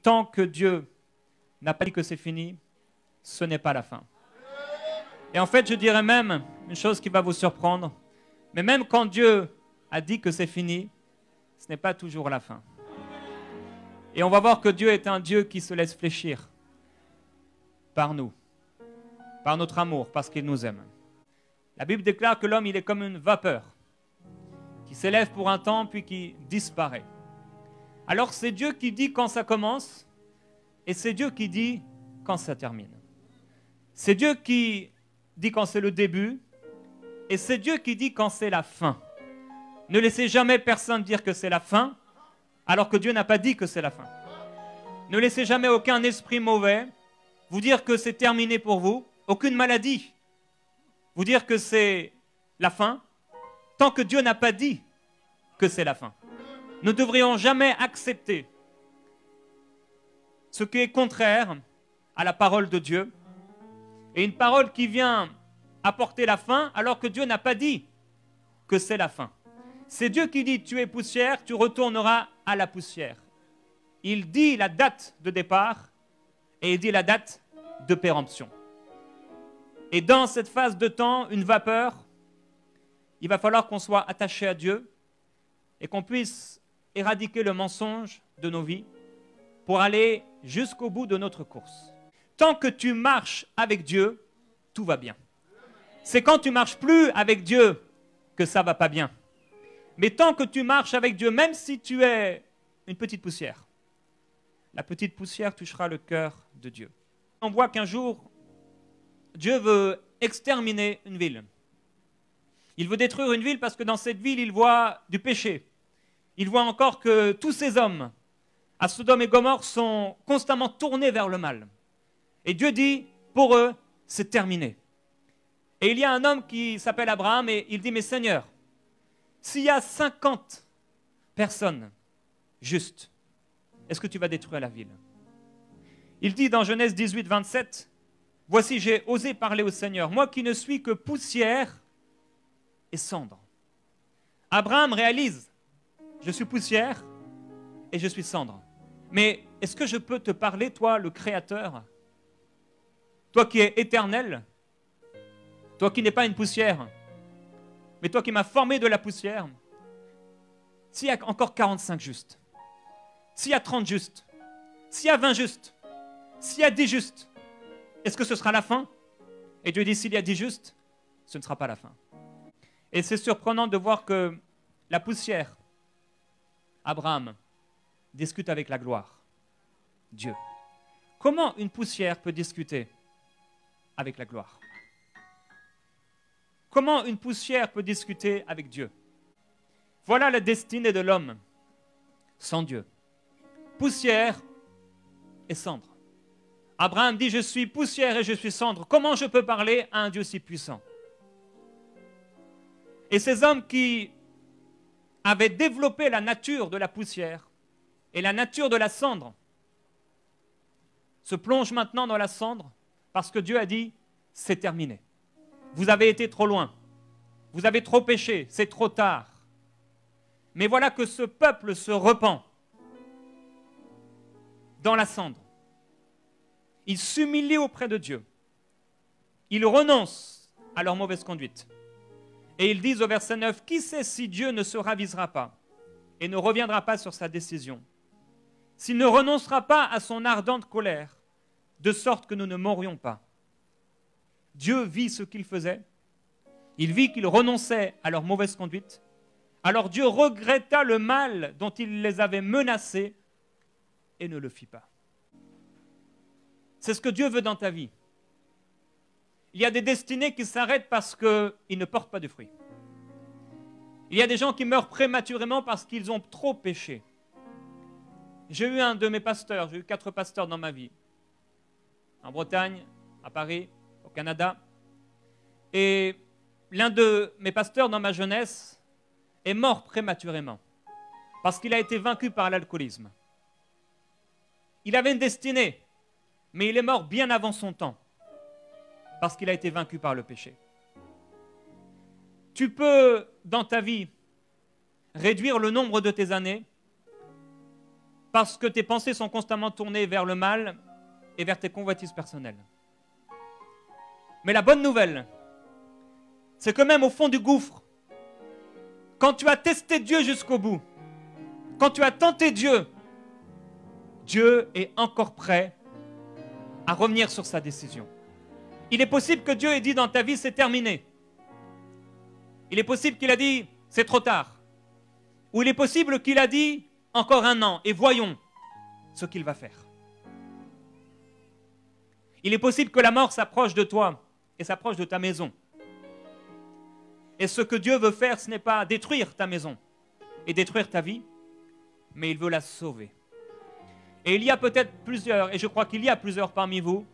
tant que Dieu n'a pas dit que c'est fini, ce n'est pas la fin. Et en fait, je dirais même une chose qui va vous surprendre, mais même quand Dieu a dit que c'est fini, ce n'est pas toujours la fin. Et on va voir que Dieu est un Dieu qui se laisse fléchir par nous, par notre amour, parce qu'il nous aime. La Bible déclare que l'homme, il est comme une vapeur qui s'élève pour un temps puis qui disparaît. Alors c'est Dieu qui dit quand ça commence et c'est Dieu qui dit quand ça termine. C'est Dieu qui dit quand c'est le début et c'est Dieu qui dit quand c'est la fin. Ne laissez jamais personne dire que c'est la fin alors que Dieu n'a pas dit que c'est la fin. Ne laissez jamais aucun esprit mauvais vous dire que c'est terminé pour vous, aucune maladie vous dire que c'est la fin, tant que Dieu n'a pas dit que c'est la fin. Nous ne devrions jamais accepter ce qui est contraire à la parole de Dieu et une parole qui vient apporter la fin alors que Dieu n'a pas dit que c'est la fin. C'est Dieu qui dit tu es poussière, tu retourneras à la poussière. Il dit la date de départ et il dit la date de péremption. Et dans cette phase de temps, une vapeur, il va falloir qu'on soit attaché à Dieu et qu'on puisse éradiquer le mensonge de nos vies pour aller jusqu'au bout de notre course. Tant que tu marches avec Dieu, tout va bien. C'est quand tu marches plus avec Dieu que ça va pas bien. Mais tant que tu marches avec Dieu, même si tu es une petite poussière, la petite poussière touchera le cœur de Dieu. On voit qu'un jour, Dieu veut exterminer une ville. Il veut détruire une ville parce que dans cette ville, il voit du péché. Il voit encore que tous ces hommes à Sodome et Gomorrhe sont constamment tournés vers le mal. Et Dieu dit, pour eux, c'est terminé. Et il y a un homme qui s'appelle Abraham et il dit, mais Seigneur, s'il y a 50 personnes justes, est-ce que tu vas détruire la ville? Il dit dans Genèse 18, 27, voici, j'ai osé parler au Seigneur, moi qui ne suis que poussière et cendre. Abraham réalise, je suis poussière et je suis cendre. Mais est-ce que je peux te parler, toi, le Créateur? Toi qui es éternel, toi qui n'es pas une poussière, mais toi qui m'as formé de la poussière, s'il y a encore 45 justes, s'il y a 30 justes, s'il y a 20 justes, s'il y a 10 justes, est-ce que ce sera la fin? Et Dieu dit, s'il y a 10 justes, ce ne sera pas la fin. Et c'est surprenant de voir que la poussière, Abraham, discute avec la gloire, Dieu. Comment une poussière peut discuter avec la gloire? Comment une poussière peut discuter avec Dieu? Voilà la destinée de l'homme sans Dieu. Poussière et cendre. Abraham dit, je suis poussière et je suis cendre. Comment je peux parler à un Dieu si puissant? Et ces hommes qui avaient développé la nature de la poussière et la nature de la cendre se plongent maintenant dans la cendre parce que Dieu a dit, c'est terminé. Vous avez été trop loin. Vous avez trop péché. C'est trop tard. Mais voilà que ce peuple se repent dans la cendre. Ils s'humilient auprès de Dieu. Ils renoncent à leur mauvaise conduite. Et ils disent au verset 9, qui sait si Dieu ne se ravisera pas et ne reviendra pas sur sa décision, s'il ne renoncera pas à son ardente colère, de sorte que nous ne mourions pas. Dieu vit ce qu'ils faisaient. Il vit qu'ils renonçaient à leur mauvaise conduite. Alors Dieu regretta le mal dont il les avait menacés et ne le fit pas. C'est ce que Dieu veut dans ta vie. Il y a des destinées qui s'arrêtent parce qu'ils ne portent pas de fruits. Il y a des gens qui meurent prématurément parce qu'ils ont trop péché. J'ai eu un de mes pasteurs, j'ai eu 4 pasteurs dans ma vie. En Bretagne, à Paris, au Canada. Et l'un de mes pasteurs dans ma jeunesse est mort prématurément parce qu'il a été vaincu par l'alcoolisme. Il avait une destinée, mais il est mort bien avant son temps parce qu'il a été vaincu par le péché. Tu peux, dans ta vie, réduire le nombre de tes années parce que tes pensées sont constamment tournées vers le mal et vers tes convoitises personnelles. Mais la bonne nouvelle, c'est que même au fond du gouffre, quand tu as testé Dieu jusqu'au bout, quand tu as tenté Dieu, Dieu est encore prêt à revenir sur sa décision. Il est possible que Dieu ait dit dans ta vie, c'est terminé. Il est possible qu'il a dit, c'est trop tard. Ou il est possible qu'il a dit, encore 1 an, et voyons ce qu'il va faire. Il est possible que la mort s'approche de toi et s'approche de ta maison. Et ce que Dieu veut faire, ce n'est pas détruire ta maison et détruire ta vie, mais il veut la sauver. Et il y a peut-être plusieurs, et je crois qu'il y a plusieurs parmi vous,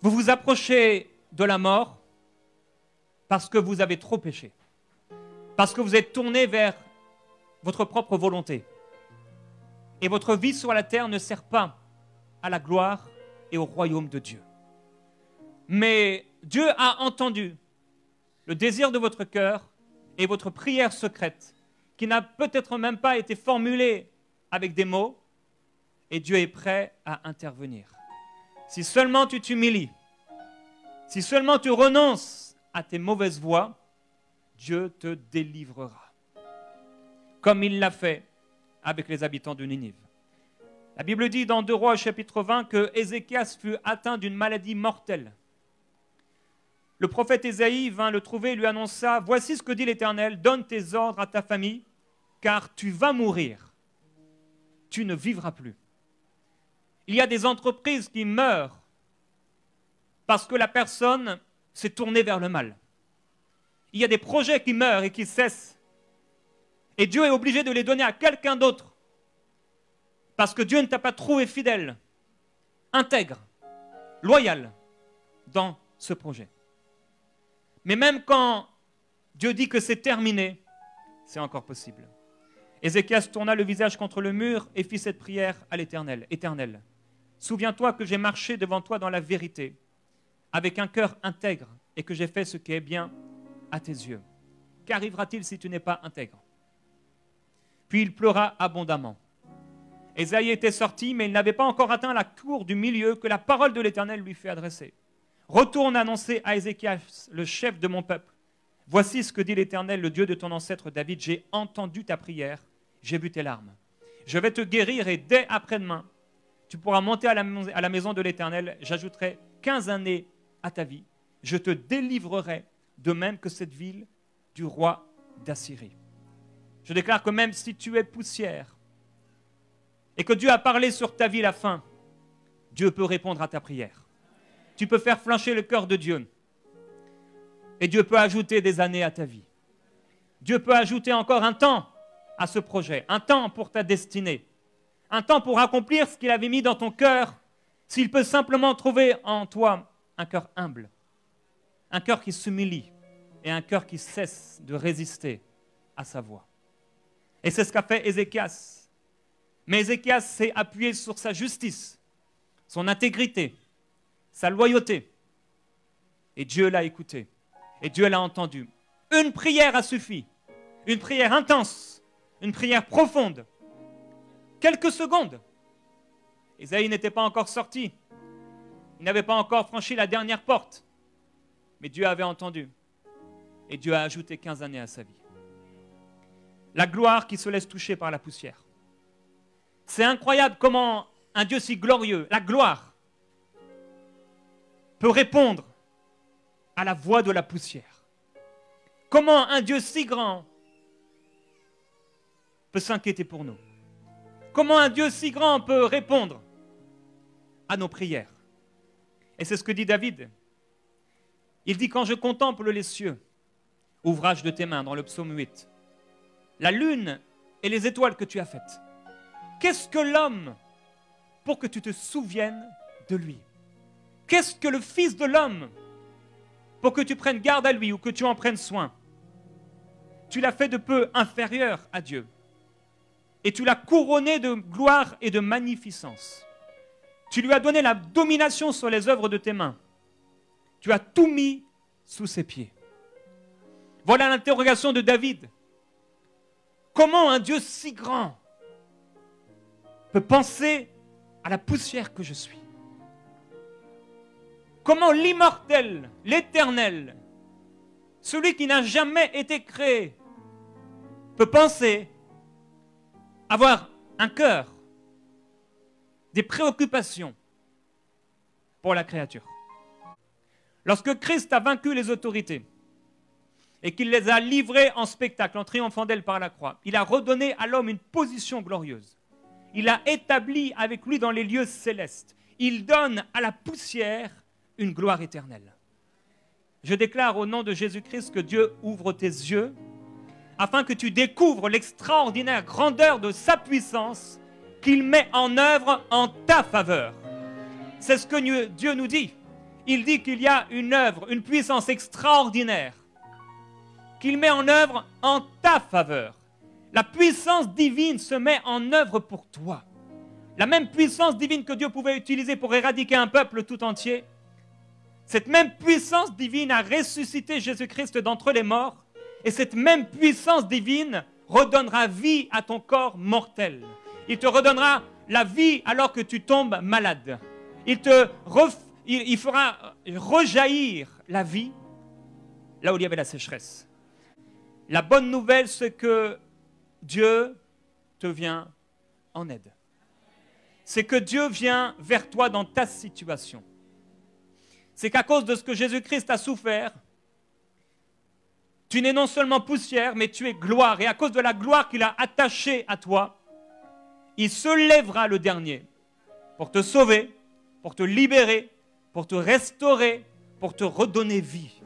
vous vous approchez de la mort parce que vous avez trop péché, parce que vous êtes tourné vers votre propre volonté. Et votre vie sur la terre ne sert pas à la gloire et au royaume de Dieu. Mais Dieu a entendu le désir de votre cœur et votre prière secrète, qui n'a peut-être même pas été formulée avec des mots, et Dieu est prêt à intervenir. Si seulement tu t'humilies, si seulement tu renonces à tes mauvaises voies, Dieu te délivrera. Comme il l'a fait avec les habitants de Ninive. La Bible dit dans 2 Rois chapitre 20 que Ézéchias fut atteint d'une maladie mortelle. Le prophète Ésaïe vint le trouver et lui annonça, « Voici ce que dit l'Éternel, donne tes ordres à ta famille, car tu vas mourir, tu ne vivras plus. » Il y a des entreprises qui meurent parce que la personne s'est tournée vers le mal. Il y a des projets qui meurent et qui cessent. Et Dieu est obligé de les donner à quelqu'un d'autre parce que Dieu ne t'a pas trouvé fidèle, intègre, loyal dans ce projet. Mais même quand Dieu dit que c'est terminé, c'est encore possible. Ézéchias tourna le visage contre le mur et fit cette prière à l'Éternel. « Éternel, souviens-toi que j'ai marché devant toi dans la vérité, avec un cœur intègre, et que j'ai fait ce qui est bien à tes yeux. Qu'arrivera-t-il si tu n'es pas intègre ?» Puis il pleura abondamment. Ésaïe était sorti, mais il n'avait pas encore atteint la cour du milieu que la parole de l'Éternel lui fait adresser. « Retourne annoncer à Ézéchias, le chef de mon peuple. Voici ce que dit l'Éternel, le Dieu de ton ancêtre David. J'ai entendu ta prière, j'ai vu tes larmes. Je vais te guérir et dès après-demain, tu pourras monter à la maison de l'Éternel. J'ajouterai 15 années à ta vie. Je te délivrerai de même que cette ville du roi d'Assyrie. » Je déclare que même si tu es poussière et que Dieu a parlé sur ta vie la fin, Dieu peut répondre à ta prière. Tu peux faire flancher le cœur de Dieu. Et Dieu peut ajouter des années à ta vie. Dieu peut ajouter encore un temps à ce projet, un temps pour ta destinée, un temps pour accomplir ce qu'il avait mis dans ton cœur, s'il peut simplement trouver en toi un cœur humble, un cœur qui s'humilie et un cœur qui cesse de résister à sa voix. Et c'est ce qu'a fait Ézéchias. Mais Ézéchias s'est appuyé sur sa justice, son intégrité, sa loyauté. Et Dieu l'a écouté. Et Dieu l'a entendu. Une prière a suffi. Une prière intense. Une prière profonde. Quelques secondes. Ésaïe n'était pas encore sorti. Il n'avait pas encore franchi la dernière porte. Mais Dieu avait entendu. Et Dieu a ajouté 15 années à sa vie. La gloire qui se laisse toucher par la poussière. C'est incroyable comment un Dieu si glorieux, la gloire, peut répondre à la voix de la poussière. Comment un Dieu si grand peut s'inquiéter pour nous. Comment un Dieu si grand peut répondre à nos prières. Et c'est ce que dit David. Il dit, quand je contemple les cieux, ouvrage de tes mains, dans le psaume 8, la lune et les étoiles que tu as faites, qu'est-ce que l'homme pour que tu te souviennes de lui? Qu'est-ce que le Fils de l'homme pour que tu prennes garde à lui ou que tu en prennes soin? Tu l'as fait de peu inférieur à Dieu. Et tu l'as couronné de gloire et de magnificence. Tu lui as donné la domination sur les œuvres de tes mains. Tu as tout mis sous ses pieds. Voilà l'interrogation de David. Comment un Dieu si grand peut penser à la poussière que je suis? Comment l'immortel, l'éternel, celui qui n'a jamais été créé, peut penser, avoir un cœur, des préoccupations pour la créature? Lorsque Christ a vaincu les autorités et qu'il les a livrées en spectacle, en triomphant d'elles par la croix, il a redonné à l'homme une position glorieuse. Il a établi avec lui dans les lieux célestes. Il donne à la poussière une gloire éternelle. Je déclare au nom de Jésus-Christ que Dieu ouvre tes yeux afin que tu découvres l'extraordinaire grandeur de sa puissance qu'il met en œuvre en ta faveur. C'est ce que Dieu nous dit. Il dit qu'il y a une œuvre, une puissance extraordinaire qu'il met en œuvre en ta faveur. La puissance divine se met en œuvre pour toi. La même puissance divine que Dieu pouvait utiliser pour éradiquer un peuple tout entier, cette même puissance divine a ressuscité Jésus-Christ d'entre les morts, et cette même puissance divine redonnera vie à ton corps mortel. Il te redonnera la vie alors que tu tombes malade. Il fera rejaillir la vie là où il y avait la sécheresse. La bonne nouvelle, c'est que Dieu te vient en aide. C'est que Dieu vient vers toi dans ta situation. C'est qu'à cause de ce que Jésus-Christ a souffert, tu n'es non seulement poussière, mais tu es gloire. Et à cause de la gloire qu'il a attachée à toi, il se lèvera le dernier pour te sauver, pour te libérer, pour te restaurer, pour te redonner vie.